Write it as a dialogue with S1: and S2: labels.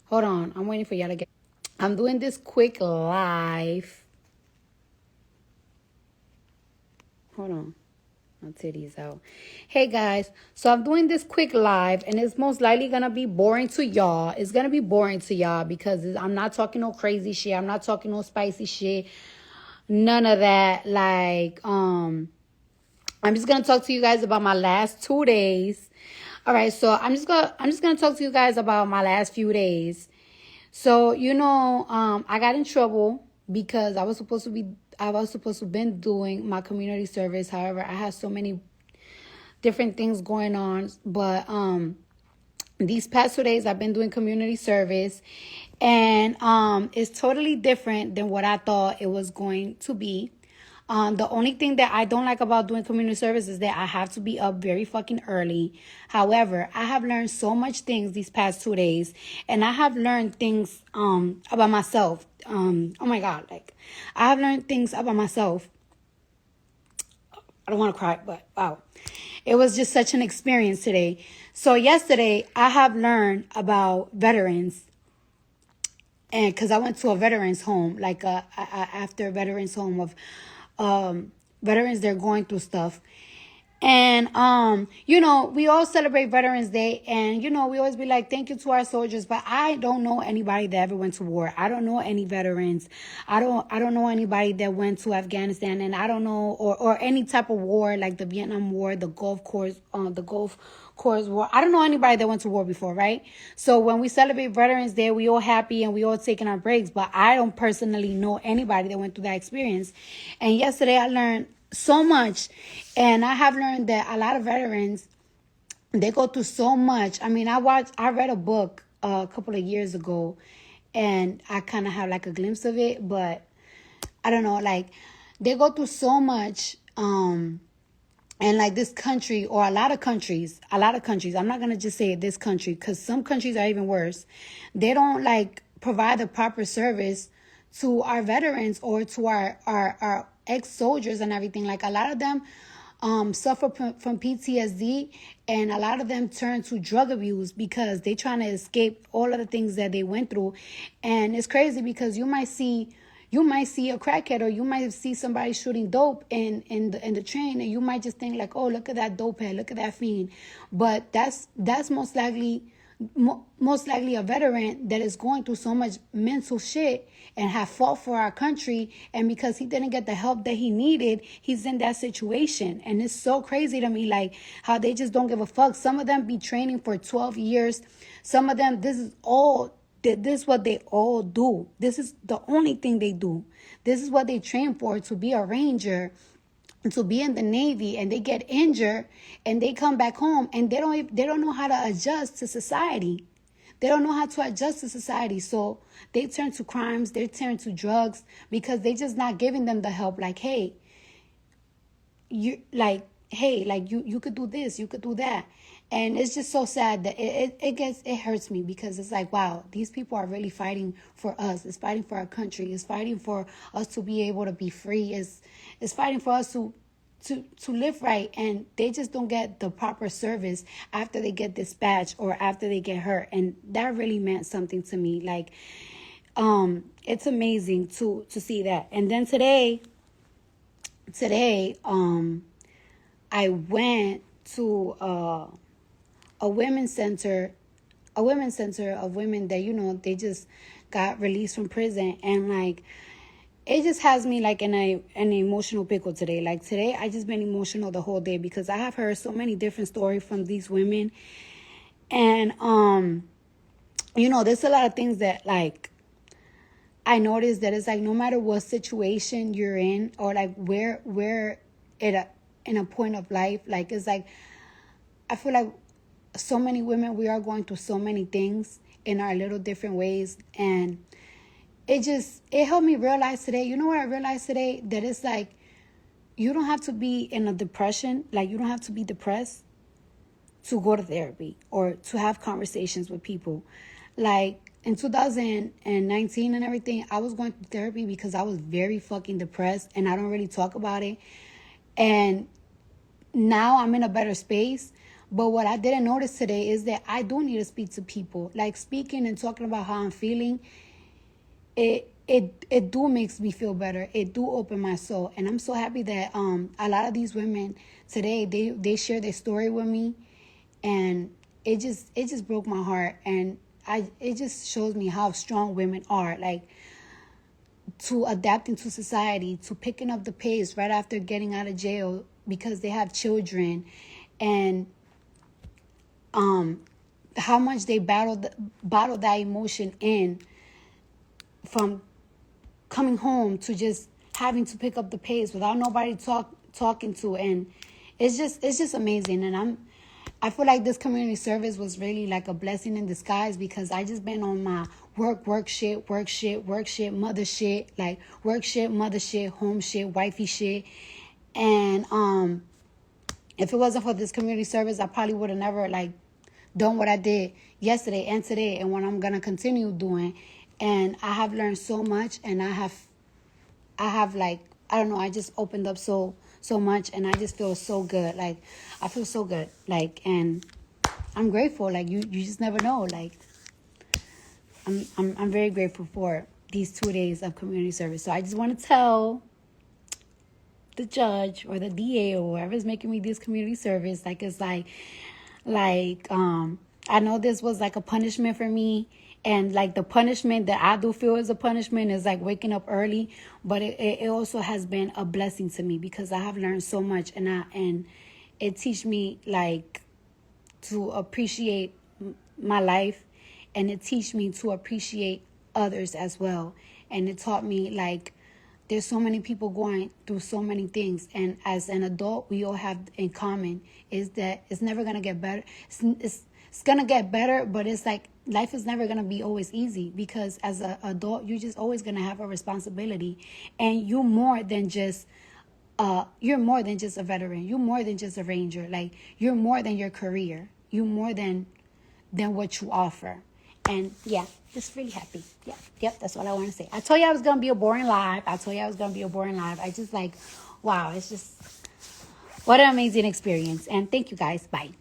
S1: Hold on. I'm waiting for y'all to get. I'm doing this quick live. Hold on. My titties out. Hey guys. So I'm doing this quick live, and it's most likely going to be boring to y'all. It's going to be boring to y'all because I'm not talking no crazy shit. I'm not talking no spicy shit. None of that. Like, I'm just going to talk to you guys about my last 2 days. All right, so I'm just gonna talk to you guys about my last few days. So I got in trouble because I was supposed to been doing my community service. However, I had so many different things going on, but these past 2 days I've been doing community service, and it's totally different than what I thought it was going to be. The only thing that I don't like about doing community service is that I have to be up very fucking early. However, I have learned so much things these past 2 days, and I have learned things about myself. Oh my God, like I have learned things about myself. I don't want to cry, but wow. It was just such an experience today. So yesterday, I have learned about veterans. And because I went to a veterans home, like after a veterans home of veterans, they're going through stuff. And, we all celebrate Veterans Day, and, we always be like, thank you to our soldiers. But I don't know anybody that ever went to war. I don't know any veterans. I don't know anybody that went to Afghanistan, and I don't know, or any type of war, like the Vietnam War, the Gulf Corps War. I don't know anybody that went to war before, right? So when we celebrate Veterans Day, we all happy and we all taking our breaks. But I don't personally know anybody that went through that experience. And yesterday I learned so much, and I have learned that a lot of veterans, they go through so much. I mean, I read a book a couple of years ago, and I kind of have like a glimpse of it, but I don't know, like they go through so much. And like this country, or a lot of countries, I'm not going to just say this country, because some countries are even worse. They don't like provide the proper service to our veterans or to our ex-soldiers and everything. Like a lot of them suffer from PTSD, and a lot of them turn to drug abuse because they trying to escape all of the things that they went through. And it's crazy because you might see a crackhead, or you might see somebody shooting dope in the train, and you might just think like, oh, look at that dope head, look at that fiend. But that's most likely a veteran that is going through so much mental shit and have fought for our country, and because he didn't get the help that he needed, he's in that situation. And it's so crazy to me, like how they just don't give a fuck. Some of them be training for 12 years. Some of them, this is what they all do. This is the only thing they do. This is what they train for, to be a ranger, to be in the Navy, and they get injured and they come back home and they don't know how to adjust to society. They don't know how to adjust to society. So they turn to crimes, they turn to drugs, because they just not giving them the help. Like, hey, you could do this, you could do that. And it's just so sad that it hurts me, because it's like, wow, these people are really fighting for us. It's fighting for our country. It's fighting for us to be able to be free. It's fighting for us to live right, and they just don't get the proper service after they get dispatched or after they get hurt. And that really meant something to me. Like, it's amazing to see that. And then today, I went to a women's center of women that, they just got released from prison. And like, it just has me like in an emotional pickle today. Like today, I just been emotional the whole day, because I have heard so many different stories from these women. And, there's a lot of things that like, I noticed that it's like, no matter what situation you're in, or like where in a point of life, like, it's like, I feel like so many women, we are going through so many things in our little different ways. And it helped me realize today, you know what I realized today? That it's like, you don't have to be in a depression. Like, you don't have to be depressed to go to therapy or to have conversations with people. Like, in 2019 and everything, I was going through therapy because I was very fucking depressed, and I don't really talk about it. And now I'm in a better space. But what I didn't notice today is that I do need to speak to people. Like, speaking and talking about how I'm feeling, it do makes me feel better. It do open my soul. And I'm so happy that a lot of these women today, they share their story with me, and it just broke my heart. And it just shows me how strong women are, like, to adapting to society, to picking up the pace right after getting out of jail because they have children, and how much they bottle that emotion in, from coming home to just having to pick up the pace without nobody talking to. And it's just amazing. And I feel like this community service was really like a blessing in disguise, because I just been on my work shit, mother shit, like work shit, mother shit, home shit, wifey shit. And if it wasn't for this community service, I probably would have never like done what I did yesterday and today, and what I'm gonna continue doing. And I have learned so much, and I have like, I don't know, I just opened up so much, and I just feel so good. Like, I feel so good. Like, and I'm grateful. Like, you just never know. Like, I'm very grateful for these 2 days of community service. So I just want to tell the judge or the DA or whoever's making me this community service, like, it's like I know this was like a punishment for me, and like the punishment that I do feel is a punishment is like waking up early, but it also has been a blessing to me, because I have learned so much, and it teach me like to appreciate my life, and it teach me to appreciate others as well. And it taught me like there's so many people going through so many things, and as an adult, we all have in common is that it's never gonna get better. It's gonna get better, but it's like life is never gonna be always easy, because as an adult, you're just always gonna have a responsibility, and you're more than just a veteran. You're more than just a ranger. Like, you're more than your career. You're more than what you offer. And yeah, just really happy. Yeah, yep, that's what I want to say. I told you I was going to be a boring live. I just like, wow, it's just, what an amazing experience. And thank you guys. Bye.